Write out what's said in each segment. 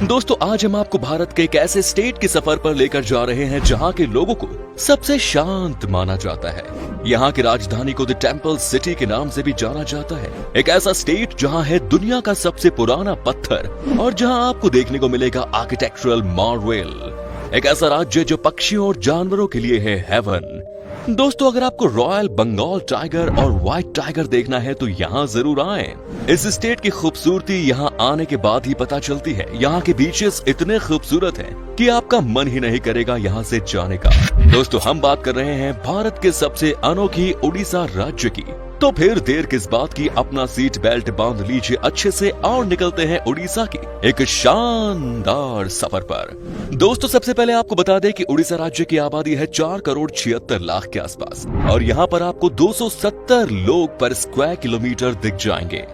दोस्तों आज हम आपको भारत के एक ऐसे स्टेट के सफर पर लेकर जा रहे हैं जहां के लोगों को सबसे शांत माना जाता है। यहाँ की राजधानी को द टेम्पल सिटी के नाम से भी जाना जाता है। एक ऐसा स्टेट जहां है दुनिया का सबसे पुराना पत्थर और जहां आपको देखने को मिलेगा आर्किटेक्चरल मार्वेल। एक ऐसा राज्य जो पक्षियों और जानवरों के लिए है हेवन। दोस्तों अगर आपको रॉयल बंगाल टाइगर और व्हाइट टाइगर देखना है तो यहाँ जरूर आएं। इस स्टेट की खूबसूरती यहाँ आने के बाद ही पता चलती है। यहाँ के बीचेस इतने खूबसूरत हैं कि आपका मन ही नहीं करेगा यहाँ से जाने का। दोस्तों हम बात कर रहे हैं भारत के सबसे अनोखी उड़ीसा राज्य की। तो फिर देर किस बात की, अपना सीट बेल्ट बांध लीजिए अच्छे से और निकलते हैं उड़ीसा की एक शानदार सफर पर। दोस्तों सबसे पहले आपको बता दें कि उड़ीसा राज्य की आबादी है 4,76,00,000 के आसपास और यहाँ पर आपको 270 लोग पर स्क्वायर किलोमीटर दिख जाएंगे।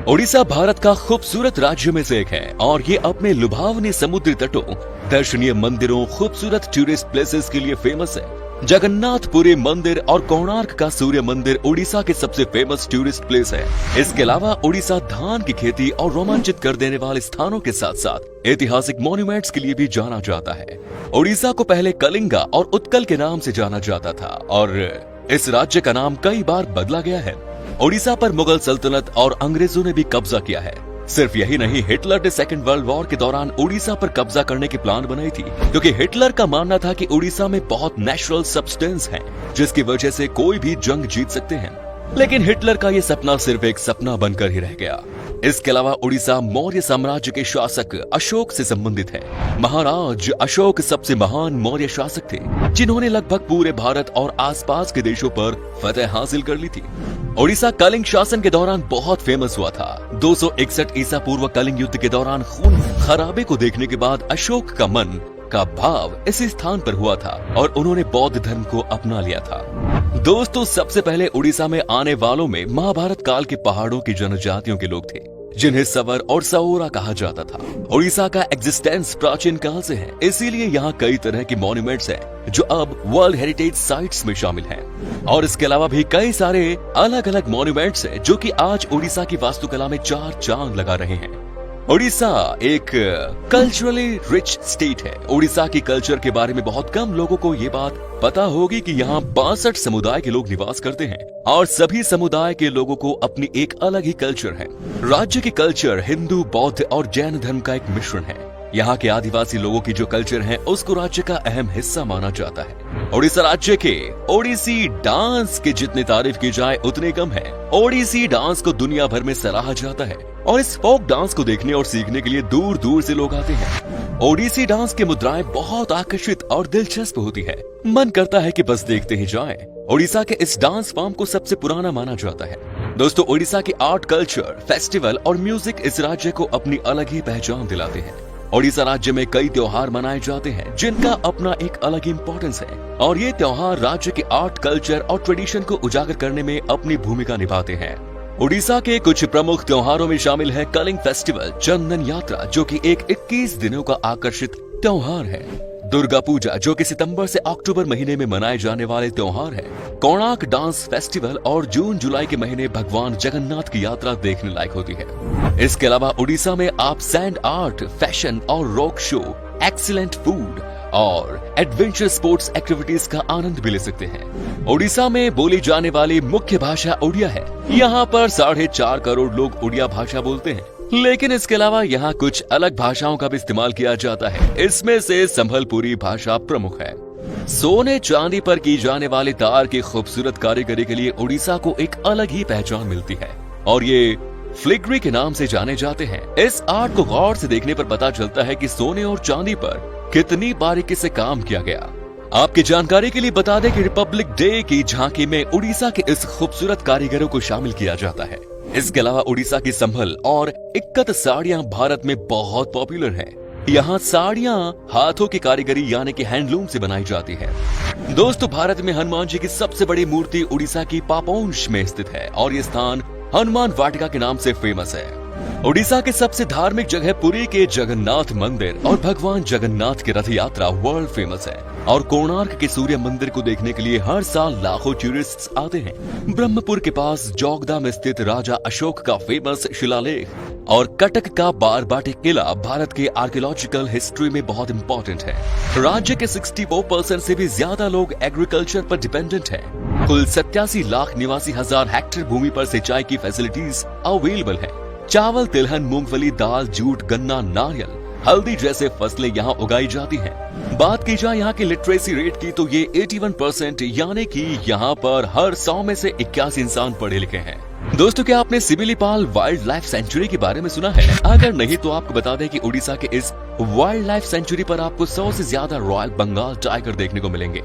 उड़ीसा भारत का खूबसूरत राज्य में से एक है और ये अपने लुभावनी समुद्री तटों, दर्शनीय मंदिरों, खूबसूरत टूरिस्ट प्लेसेस के लिए फेमस है। जगन्नाथपुरी मंदिर और कोणार्क का सूर्य मंदिर उड़ीसा के सबसे फेमस टूरिस्ट प्लेस है। इसके अलावा उड़ीसा धान की खेती और रोमांचित कर देने वाले स्थानों के साथ साथ ऐतिहासिक मॉन्यूमेंट्स के लिए भी जाना जाता है। उड़ीसा को पहले कलिंगा और उत्कल के नाम से जाना जाता था और इस राज्य का नाम कई बार बदला गया है। उड़ीसा पर मुगल सल्तनत और अंग्रेजों ने भी कब्जा किया है। सिर्फ यही नहीं, हिटलर ने सेकेंड वर्ल्ड वॉर के दौरान उड़ीसा पर कब्जा करने की प्लान बनाई थी क्योंकि हिटलर का मानना था कि उड़ीसा में बहुत नेचुरल सब्सटेंस है जिसकी वजह से कोई भी जंग जीत सकते हैं। लेकिन हिटलर का ये सपना सिर्फ एक सपना बनकर ही रह गया। इसके अलावा उड़ीसा मौर्य साम्राज्य के शासक अशोक से संबंधित है। महाराज अशोक सबसे महान मौर्य शासक थे जिन्होंने लगभग पूरे भारत और आसपास के देशों पर फतह हासिल कर ली थी। उड़ीसा कलिंग शासन के दौरान बहुत फेमस हुआ था। 261 ईसा पूर्व कलिंग युद्ध के दौरान खून खराबे को देखने के बाद अशोक का मन का भाव इसी स्थान पर हुआ था और उन्होंने बौद्ध धर्म को अपना लिया था। दोस्तों सबसे पहले उड़ीसा में आने वालों में महाभारत काल के पहाड़ों की जनजातियों के लोग थे जिन्हें सवर और सओरा कहा जाता था। उड़ीसा का एग्जिस्टेंस प्राचीन काल से है, इसीलिए यहाँ कई तरह के मॉन्यूमेंट्स हैं जो अब वर्ल्ड हेरिटेज साइट्स में शामिल हैं। और इसके अलावा भी कई सारे अलग अलग मॉन्यूमेंट्स हैं जो कि आज उड़ीसा की वास्तुकला में चार चांद लगा रहे हैं। उड़ीसा एक कल्चरली रिच स्टेट है। उड़ीसा की कल्चर के बारे में बहुत कम लोगों को ये बात पता होगी कि यहाँ 62 समुदाय के लोग निवास करते हैं और सभी समुदाय के लोगों को अपनी एक अलग ही कल्चर है। राज्य की कल्चर हिंदू, बौद्ध और जैन धर्म का एक मिश्रण है। यहाँ के आदिवासी लोगों की जो कल्चर है उसको राज्य का अहम हिस्सा माना जाता है। उड़ीसा राज्य के ओडिसी डांस की जितनी तारीफ की जाए उतनी कम है। ओडिसी डांस को दुनिया भर में सराहा जाता है और इस फोक डांस को देखने और सीखने के लिए दूर दूर से लोग आते हैं। ओडिसी डांस की मुद्राएं बहुत आकर्षित और दिलचस्प होती है, मन करता है कि बस देखते ही जाएं। उड़ीसा के इस डांस फॉर्म को सबसे पुराना माना जाता है। दोस्तों उड़ीसा की आर्ट, कल्चर, फेस्टिवल और म्यूजिक इस राज्य को अपनी अलग ही पहचान दिलाते हैं। उड़ीसा राज्य में कई त्योहार मनाए जाते हैं जिनका अपना एक अलग इम्पोर्टेंस है और ये त्योहार राज्य के आर्ट, कल्चर और ट्रेडिशन को उजागर करने में अपनी भूमिका निभाते हैं। उड़ीसा के कुछ प्रमुख त्योहारों में शामिल है कलिंग फेस्टिवल, चंदन यात्रा जो कि एक 21 दिनों का आकर्षित त्योहार है, दुर्गा पूजा जो कि सितंबर से अक्टूबर महीने में मनाए जाने वाले त्योहार है, कोणार्क डांस फेस्टिवल और जून जुलाई के महीने भगवान जगन्नाथ की यात्रा देखने लायक होती है। इसके अलावा उड़ीसा में आप सैंड आर्ट, फैशन और रॉक शो, एक्सीलेंट फूड और एडवेंचर स्पोर्ट्स एक्टिविटीज का आनंद भी ले सकते हैं। उड़ीसा में बोली जाने वाली मुख्य भाषा उड़िया है। यहाँ पर 4.5 करोड़ लोग उड़िया भाषा बोलते हैं, लेकिन इसके अलावा यहाँ कुछ अलग भाषाओं का भी इस्तेमाल किया जाता है। इसमें से संभलपुरी भाषा प्रमुख है। सोने चांदी पर की जाने वाली तार की खूबसूरत कारीगरी के लिए उड़ीसा को एक अलग ही पहचान मिलती है और ये फ्लिग्री के नाम से जाने जाते हैं। इस आर्ट को गौर से देखने पर पता चलता है कि सोने और चांदी पर कितनी बारीकी से काम किया गया। आपकी जानकारी के लिए बता दें कि रिपब्लिक डे की झांकी में उड़ीसा के इस खूबसूरत कारीगरों को शामिल किया जाता है। इसके अलावा उड़ीसा की संभल और इक्कत साड़ियां भारत में बहुत पॉपुलर हैं। यहाँ साड़ियां हाथों की कारीगरी यानी कि हैंडलूम से बनाई जाती है। दोस्तों भारत में हनुमान जी की सबसे बड़ी मूर्ति उड़ीसा की पापोंश में स्थित है और ये स्थान हनुमान वाटिका के नाम से फेमस है। उड़ीसा के सबसे धार्मिक जगह पुरी के जगन्नाथ मंदिर और भगवान जगन्नाथ की रथ यात्रा वर्ल्ड फेमस है और कोणार्क के सूर्य मंदिर को देखने के लिए हर साल लाखों टूरिस्ट आते हैं। ब्रह्मपुर के पास जोगदा में स्थित राजा अशोक का फेमस शिलालेख और कटक का बारबाटी किला भारत के आर्कियोलॉजिकल हिस्ट्री में बहुत इंपॉर्टेंट है। राज्य के 64% से भी ज्यादा लोग एग्रीकल्चर पर डिपेंडेंट हैं। कुल 87 लाख 89,000 हेक्टेयर भूमि पर सिंचाई की फैसिलिटीज अवेलेबल है। चावल, तिलहन, मूंगफली, दाल, जूट, गन्ना, नारियल, हल्दी जैसे फसलें यहाँ उगाई जाती हैं। बात की जाए यहाँ की लिटरेसी रेट की तो ये 81%, यानी कि यहाँ पर हर 100 में से 81 इंसान पढ़े लिखे हैं। दोस्तों, क्या आपने सिमिलीपाल वाइल्ड लाइफ सेंचुरी के बारे में सुना है? अगर नहीं तो आपको बता दें कि उड़ीसा के इस वाइल्ड लाइफ सेंचुरी पर आपको 100 से ज्यादा रॉयल बंगाल टाइगर देखने को मिलेंगे।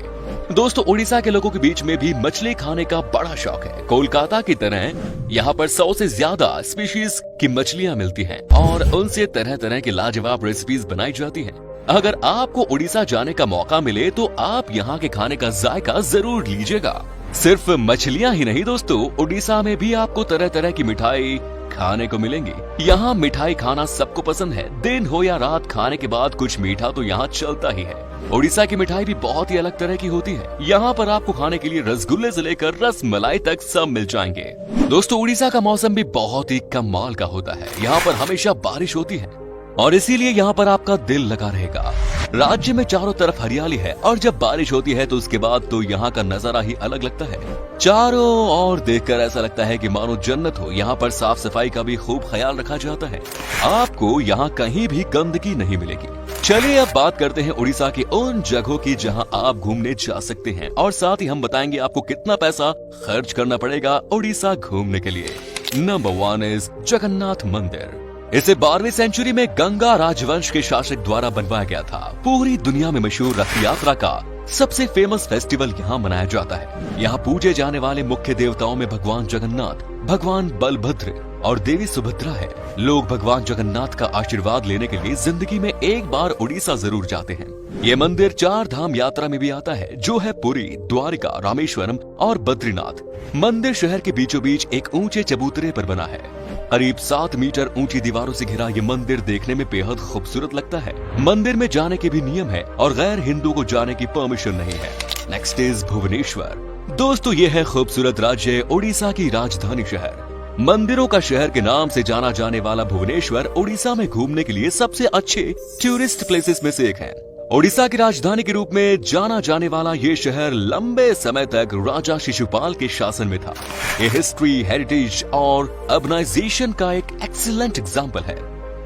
दोस्तों, उड़ीसा के लोगों के बीच में भी मछली खाने का बड़ा शौक है। कोलकाता की तरह यहाँ पर 100 से ज्यादा स्पीशीज की मछलियाँ मिलती हैं और उनसे तरह तरह की लाजवाब रेसिपीज बनाई जाती हैं। अगर आपको उड़ीसा जाने का मौका मिले तो आप यहाँ के खाने का जायका जरूर लीजिएगा। सिर्फ मछलियाँ ही नहीं दोस्तों, उड़ीसा में भी आपको तरह तरह की मिठाई खाने को मिलेंगी। यहाँ मिठाई खाना सबको पसंद है। दिन हो या रात, खाने के बाद कुछ मीठा तो यहाँ चलता ही है। उड़ीसा की मिठाई भी बहुत ही अलग तरह की होती है। यहाँ पर आपको खाने के लिए रसगुल्ले से लेकर रस मलाई तक सब मिल जाएंगे। दोस्तों, उड़ीसा का मौसम भी बहुत ही कमाल का होता है। यहाँ पर हमेशा बारिश होती है और इसीलिए यहाँ पर आपका दिल लगा रहेगा। राज्य में चारों तरफ हरियाली है और जब बारिश होती है तो उसके बाद तो यहाँ का नजारा ही अलग लगता है। चारों ओर देखकर ऐसा लगता है कि मानो जन्नत हो। यहाँ पर साफ सफाई का भी खूब ख्याल रखा जाता है। आपको यहाँ कहीं भी गंदगी नहीं मिलेगी। चलिए अब बात करते हैं उड़ीसा की उन जगहों की जहाँ आप घूमने जा सकते हैं और साथ ही हम बताएंगे आपको कितना पैसा खर्च करना पड़ेगा उड़ीसा घूमने के लिए। नंबर 1 इज जगन्नाथ मंदिर। इसे 12वीं सेंचुरी में गंगा राजवंश के शासक द्वारा बनवाया गया था। पूरी दुनिया में मशहूर रथ यात्रा का सबसे फेमस फेस्टिवल यहाँ मनाया जाता है। यहाँ पूजे जाने वाले मुख्य देवताओं में भगवान जगन्नाथ, भगवान बलभद्र और देवी सुभद्रा है। लोग भगवान जगन्नाथ का आशीर्वाद लेने के लिए जिंदगी में एक बार उड़ीसा जरूर जाते हैं। ये मंदिर 4 धाम यात्रा में भी आता है, जो है पुरी, द्वारिका, रामेश्वरम और बद्रीनाथ। मंदिर शहर के बीचों बीच एक ऊंचे चबूतरे पर बना है। करीब 7 मीटर ऊंची दीवारों से घिरा ये मंदिर देखने में बेहद खूबसूरत लगता है। मंदिर में जाने के भी नियम है और गैर हिंदू को जाने की परमिशन नहीं है। Next is Bhubaneswar. दोस्तों, ये है खूबसूरत राज्य उड़ीसा की राजधानी शहर। मंदिरों का शहर के नाम से जाना जाने वाला भुवनेश्वर उड़ीसा में घूमने के लिए सबसे अच्छे टूरिस्ट प्लेसेस में से एक है। उड़ीसा की राजधानी के रूप में जाना जाने वाला ये शहर लंबे समय तक राजा शिशुपाल के शासन में था। ये हिस्ट्री, हेरिटेज और अर्बनाइजेशन का एक एक्सीलेंट एग्जाम्पल है।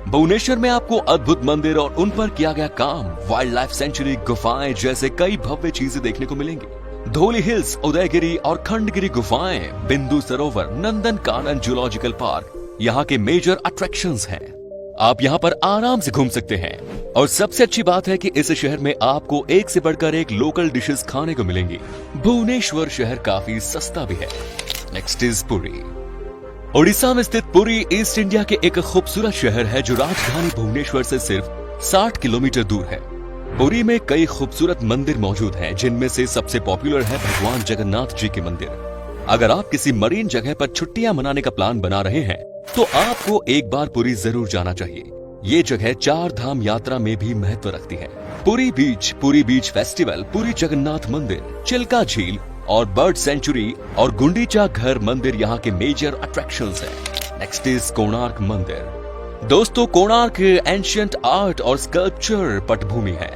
भुवनेश्वर में आपको अद्भुत मंदिर और उन पर किया गया काम, वाइल्ड लाइफ सेंचुरी, गुफाएं जैसे कई भव्य चीजें देखने को मिलेंगी। धौली हिल्स, उदयगिरी और खंडगिरी गुफाएं, बिंदु सरोवर, नंदन कानन जूलॉजिकल पार्क यहाँ के मेजर अट्रैक्शंस हैं। आप यहाँ पर आराम से घूम सकते हैं और सबसे अच्छी बात है कि इस शहर में आपको एक से बढ़कर एक लोकल डिशेस खाने को मिलेंगी। भुवनेश्वर शहर काफी सस्ता भी है। Next is Puri. उड़ीसा में स्थित पुरी ईस्ट इंडिया के एक खूबसूरत शहर है जो राजधानी भुवनेश्वर से सिर्फ 60 किलोमीटर दूर है। पुरी में कई खूबसूरत मंदिर मौजूद हैं, जिनमें से सबसे पॉपुलर है भगवान जगन्नाथ जी के मंदिर। अगर आप किसी मरीन जगह पर छुट्टियां मनाने का प्लान बना रहे हैं तो आपको एक बार पुरी जरूर जाना चाहिए। ये जगह 4 धाम यात्रा में भी महत्व रखती है। पुरी बीच फेस्टिवल, पुरी जगन्नाथ मंदिर, चिल्का झील और बर्ड सेंचुरी और गुंडीचा घर मंदिर यहाँ के मेजर अट्रैक्शंस हैं। नेक्स्ट इज कोणार्क मंदिर। दोस्तों, कोणार्क एंशिएंट आर्ट और स्कल्पचर पटभूमि है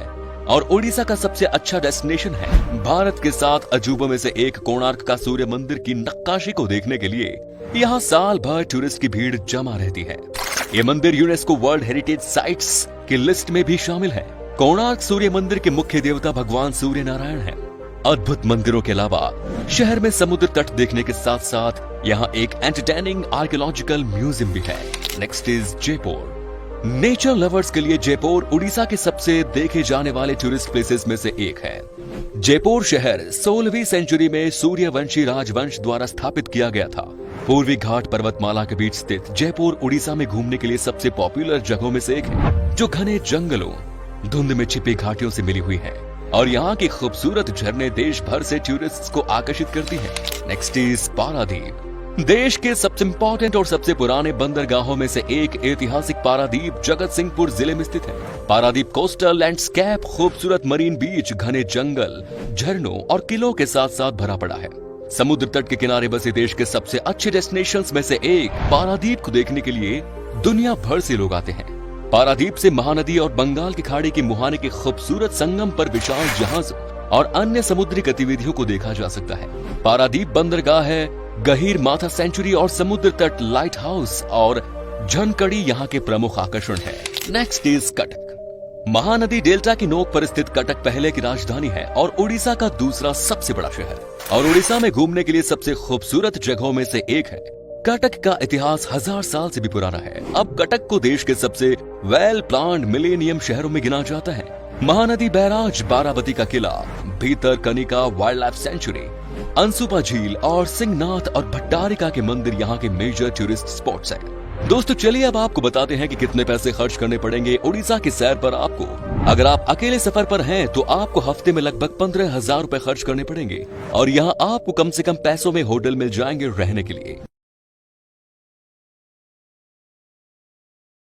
और उड़ीसा का सबसे अच्छा डेस्टिनेशन है। भारत के 7 अजूबों में से एक कोणार्क का सूर्य मंदिर की नक्काशी को देखने के लिए यहाँ साल भर टूरिस्ट की भीड़ जमा रहती है। ये मंदिर यूनेस्को वर्ल्ड हेरिटेज साइट्स की लिस्ट में भी शामिल है। कोणार्क सूर्य मंदिर के मुख्य देवता भगवान सूर्य नारायण हैं। अद्भुत मंदिरों के अलावा शहर में समुद्र तट देखने के साथ साथ यहाँ एक एंटरटेनिंग आर्कियोलॉजिकल म्यूजियम भी है। Next is Jaipur. Nature lovers के लिए जयपुर उड़ीसा के सबसे देखे जाने वाले टूरिस्ट प्लेसेस में से एक है। जयपुर शहर 16वीं सेंचुरी में सूर्यवंशी राजवंश द्वारा स्थापित किया गया था। पूर्वी घाट पर्वतमाला के बीच स्थित जयपुर उड़ीसा में घूमने के लिए सबसे पॉपुलर जगहों में से एक है, जो घने जंगलों, धुंध में छिपी घाटियों से मिली हुई है और यहाँ की खूबसूरत झरने देश भर से टूरिस्ट को आकर्षित करती हैं। Next is Paradip. देश के सबसे इंपॉर्टेंट और सबसे पुराने बंदरगाहों में से एक ऐतिहासिक पारादीप जगत सिंहपुर जिले में स्थित है। पारादीप कोस्टल लैंडस्केप, खूबसूरत मरीन बीच, घने जंगल, झरनों और किलों के साथ साथ भरा पड़ा है। समुद्र तट के किनारे बसे देश के सबसे अच्छे डेस्टिनेशंस में से एक पारादीप को देखने के लिए दुनिया भर से लोग आते हैं। पारादीप से महानदी और बंगाल की खाड़ी के मुहाने के खूबसूरत संगम पर विशाल जहाज और अन्य समुद्री गतिविधियों को देखा जा सकता है। पारादीप बंदरगाह है, गहीर माथा सेंचुरी और समुद्र तट लाइट हाउस और झनकड़ी यहाँ के प्रमुख आकर्षण है। Next is Cuttack. Mahanadi delta की नोक पर स्थित कटक पहले की राजधानी है और उड़ीसा का दूसरा सबसे बड़ा शहर और उड़ीसा में घूमने के लिए सबसे खूबसूरत जगहों में से एक है। कटक का इतिहास 1000 साल से भी पुराना है। अब कटक को देश के सबसे वेल प्लान्ड मिलेनियम शहरों में गिना जाता है। महानदी बैराज, बाराबती का किला, भीतर Kanika wild life sanctuary, Ansupa झील और सिंहनाथ और भट्टारिका के मंदिर यहाँ के मेजर टूरिस्ट स्पॉट्स हैं। दोस्तों चलिए अब आपको बताते हैं कि कितने पैसे खर्च करने पड़ेंगे उड़ीसा की सैर पर आपको। अगर आप अकेले सफर पर हैं तो आपको हफ्ते में लगभग 15,000 रुपए खर्च करने पड़ेंगे और यहाँ आपको कम से कम पैसों में होटल मिल जाएंगे रहने के लिए।